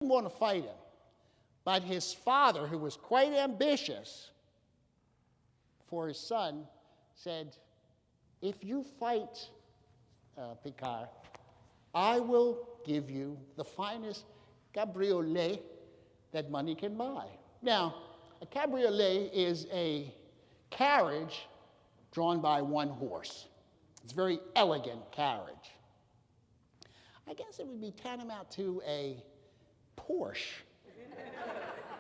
didn't want to fight him. But his father, who was quite ambitious for his son, said, if you fight Picard, I will give you the finest cabriolet that money can buy. Now, a cabriolet is a carriage drawn by one horse. It's a very elegant carriage. I guess it would be tantamount to a Porsche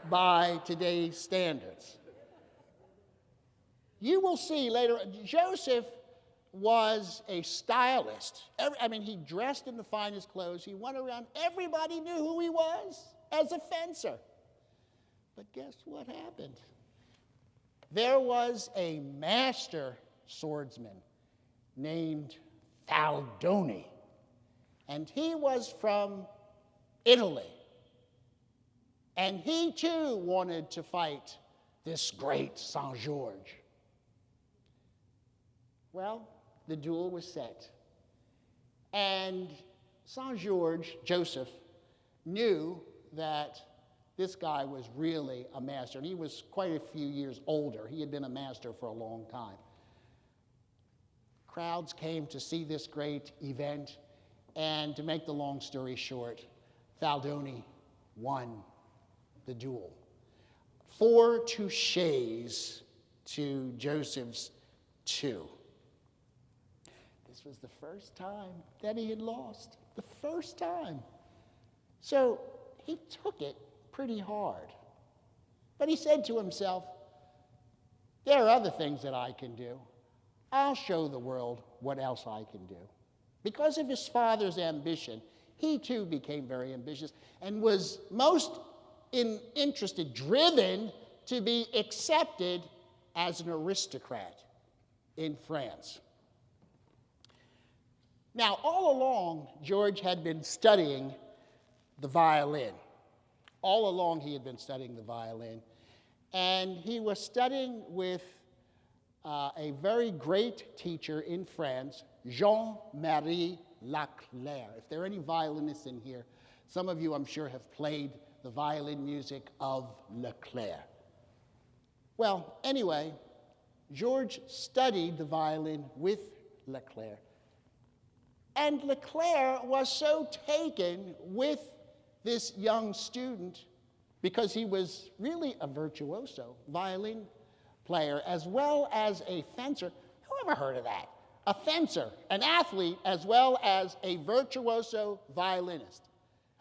by today's standards. You will see later, Joseph was a stylist. He dressed in the finest clothes. He went around. Everybody knew who he was as a fencer. But guess what happened? There was a master swordsman named Faldoni, and he was from Italy. And he too wanted to fight this great Saint-Georges. Well, the duel was set. And Saint-Georges, Joseph, knew that this guy was really a master. And he was quite a few years older. He had been a master for a long time. Crowds came to see this great event. And to make the long story short, Faldoni won the duel. 4 touches to Joseph's 2. This was the first time that he had lost. The first time. So he took it pretty hard. But he said to himself, there are other things that I can do. I'll show the world what else I can do. Because of his father's ambition, he too became very ambitious and was most interested, driven to be accepted as an aristocrat in France. Now, all along, George had been studying the violin. All along, he had been studying the violin. And he was studying with a very great teacher in France, Jean-Marie Leclerc. If there are any violinists in here, some of you, I'm sure, have played the violin music of Leclerc. Well, anyway, George studied the violin with Leclerc. And Leclerc was so taken with this young student because he was really a virtuoso violin player as well as a fencer. Who ever heard of that? A fencer, an athlete, as well as a virtuoso violinist.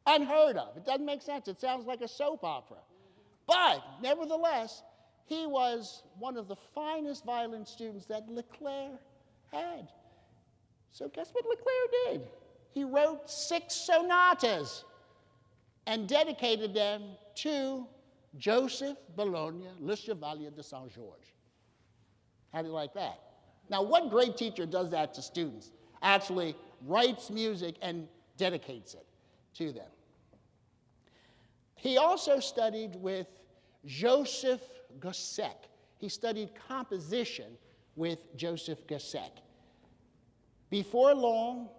Unheard of. It doesn't make sense. It sounds like a soap opera. But nevertheless, he was one of the finest violin students that Leclerc had. So guess what Leclerc did? He wrote 6 sonatas and dedicated them to Joseph Boulogna Chevalier de Saint-Georges. How do you like that? Now, what great teacher does that to students? Actually writes music and dedicates it to them. He also studied with Joseph Gossec. He studied composition with Joseph Gossec. Before long,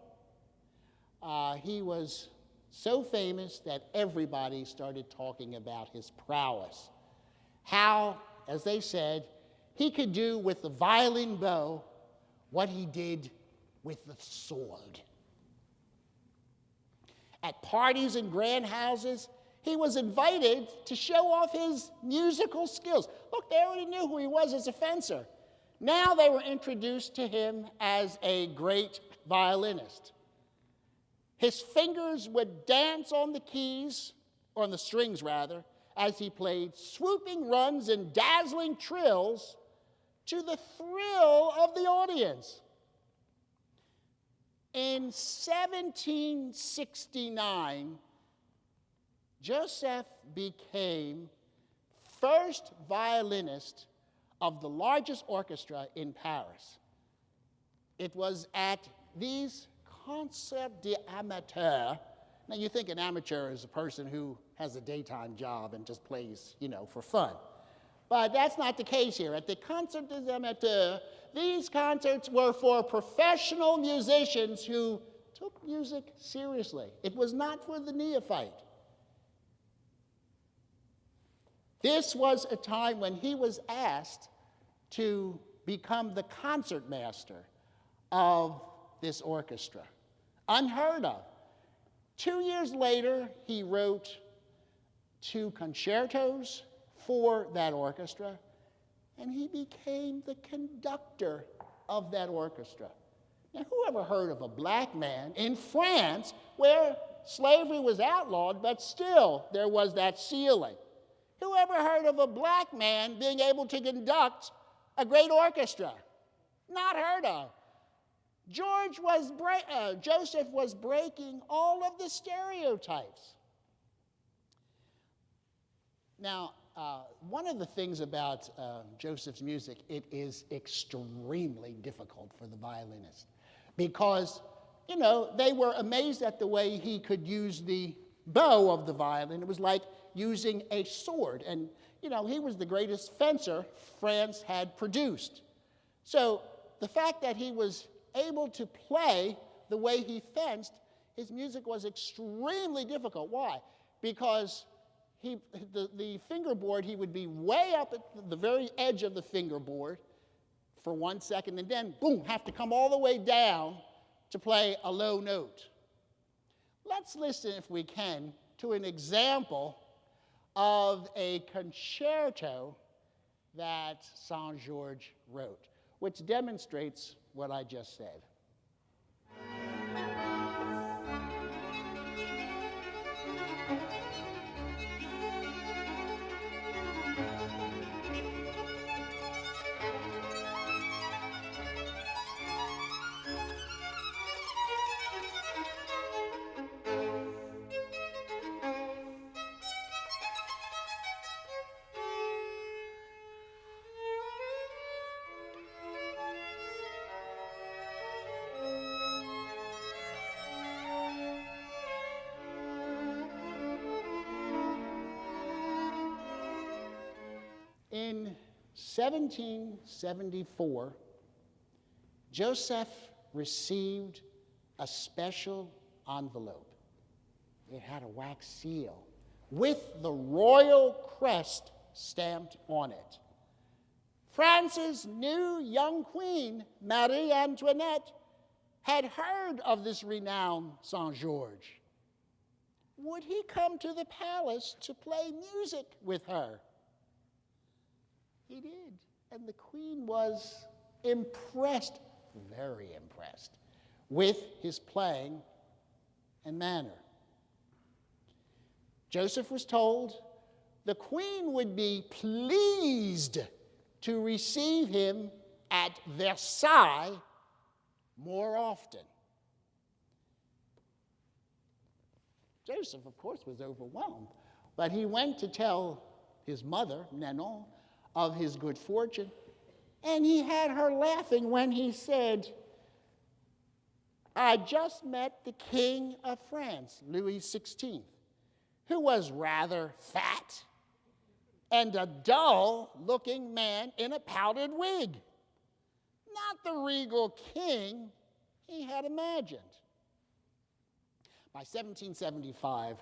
he was so famous that everybody started talking about his prowess. How, as they said, he could do with the violin bow what he did with the sword. At parties and grand houses, he was invited to show off his musical skills. Look, they already knew who he was as a fencer. Now they were introduced to him as a great violinist. His fingers would dance on the keys, or on the strings rather, as he played swooping runs and dazzling trills to the thrill of the audience. In 1769, Joseph became first violinist of the largest orchestra in Paris. It was at these concerts d'amateurs. Now, you think an amateur is a person who has a daytime job and just plays, for fun. But that's not the case here. At the concerts des amateurs, these concerts were for professional musicians who took music seriously. It was not for the neophyte. This was a time when he was asked to become the concertmaster of this orchestra. Unheard of. 2 years later, he wrote 2 concertos for that orchestra, and he became the conductor of that orchestra. Now, who ever heard of a black man in France where slavery was outlawed, but still there was that ceiling? Who ever heard of a black man being able to conduct a great orchestra? Not heard of. Joseph was breaking all of the stereotypes. Now, one of the things about Joseph's music, it is extremely difficult for the violinist because, they were amazed at the way he could use the bow of the violin. It was like using a sword. And, he was the greatest fencer France had produced. So the fact that he was able to play the way he fenced, his music was extremely difficult. Why? Because the fingerboard, he would be way up at the very edge of the fingerboard for 1 second, and then, boom, have to come all the way down to play a low note. Let's listen, if we can, to an example of a concerto that Saint-Georges wrote, which demonstrates what I just said. In 1774, Joseph received a special envelope. It had a wax seal with the royal crest stamped on it. France's new young queen, Marie Antoinette, had heard of this renowned Saint-Georges. Would he come to the palace to play music with her? He did, and the queen was impressed, very impressed, with his playing and manner. Joseph was told the queen would be pleased to receive him at Versailles more often. Joseph, of course, was overwhelmed, but he went to tell his mother, Nanon, of his good fortune, and he had her laughing when he said, I just met the King of France, Louis XVI, who was rather fat and a dull-looking man in a powdered wig. Not the regal king he had imagined. By 1775,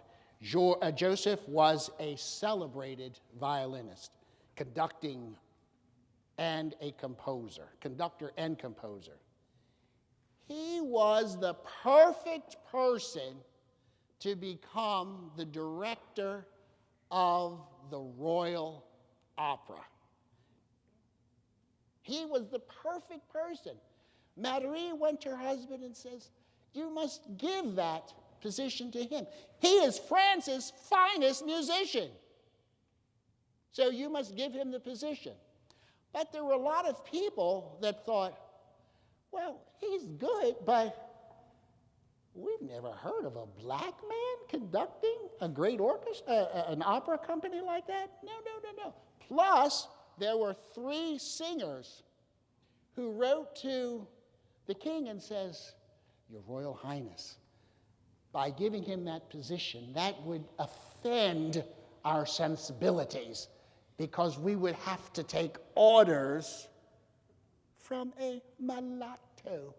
Joseph was a celebrated violinist, conductor and composer. He was the perfect person to become the director of the Royal Opera. He was the perfect person. Marie went to her husband and says, you must give that position to him. He is France's finest musician. So you must give him the position. But there were a lot of people that thought, well, he's good, but we've never heard of a black man conducting a great orchestra, an opera company like that. No. Plus, there were 3 singers who wrote to the king and says, Your Royal Highness, by giving him that position, that would offend our sensibilities, because we would have to take orders from a mulatto.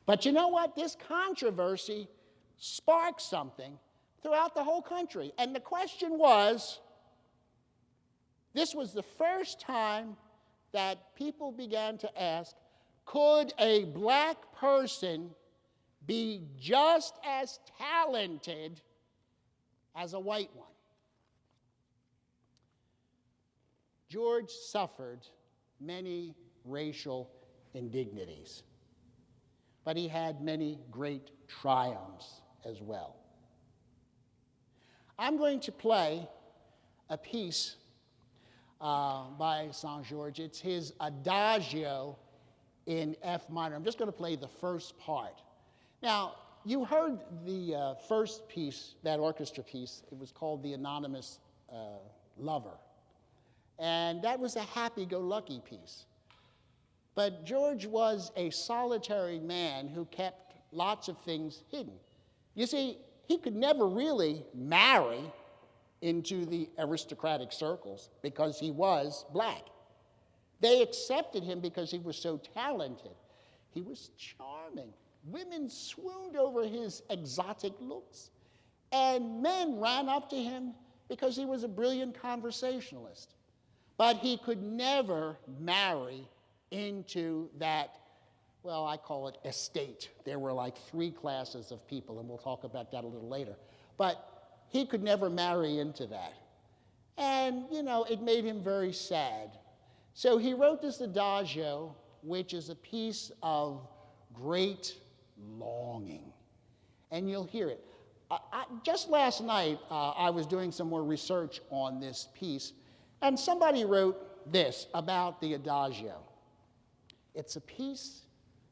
But you know what? This controversy sparked something throughout the whole country. And the question was, this was the first time that people began to ask, could a black person be just as talented as a white one? George suffered many racial indignities, but he had many great triumphs as well. I'm going to play a piece by Saint-Georges. It's his Adagio in F minor. I'm just going to play the first part. Now, you heard the first piece, that orchestra piece. It was called The Anonymous Lover. And that was a happy-go-lucky piece. But George was a solitary man who kept lots of things hidden. You see, he could never really marry into the aristocratic circles because he was black. They accepted him because he was so talented. He was charming. Women swooned over his exotic looks. And men ran up to him because he was a brilliant conversationalist. But he could never marry into that, well, I call it estate. There were like 3 classes of people, and we'll talk about that a little later. But he could never marry into that. And, you know, it made him very sad. So he wrote this Adagio, which is a piece of great longing. And you'll hear it. Just last night, I was doing some more research on this piece, and somebody wrote this about the Adagio. It's a piece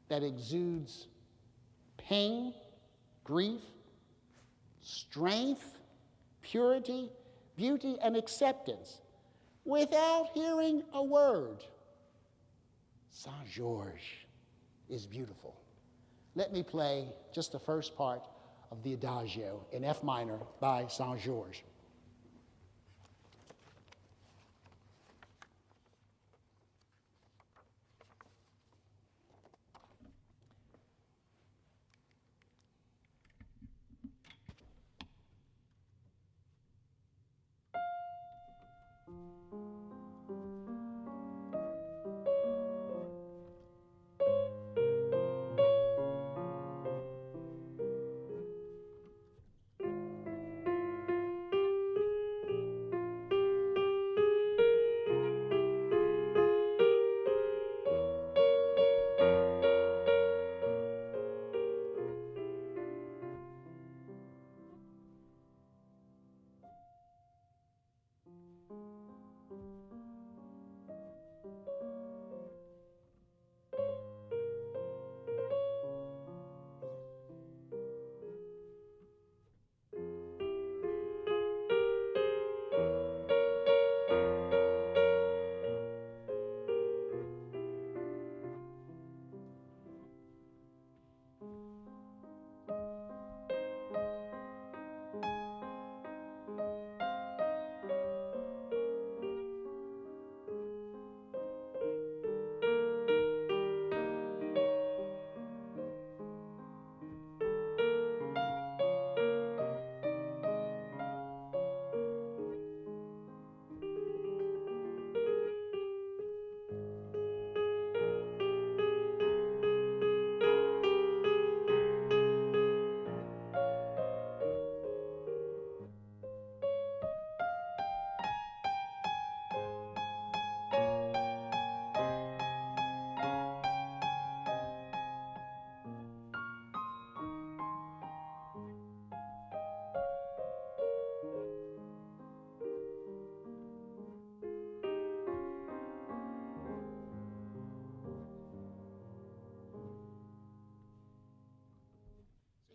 that exudes pain, grief, strength, purity, beauty, and acceptance without hearing a word. Saint-Georges is beautiful. Let me play just the first part of the Adagio in F minor by Saint-Georges.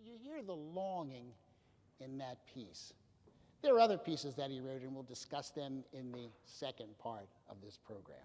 You hear the longing in that piece. There are other pieces that he wrote, and we'll discuss them in the second part of this program.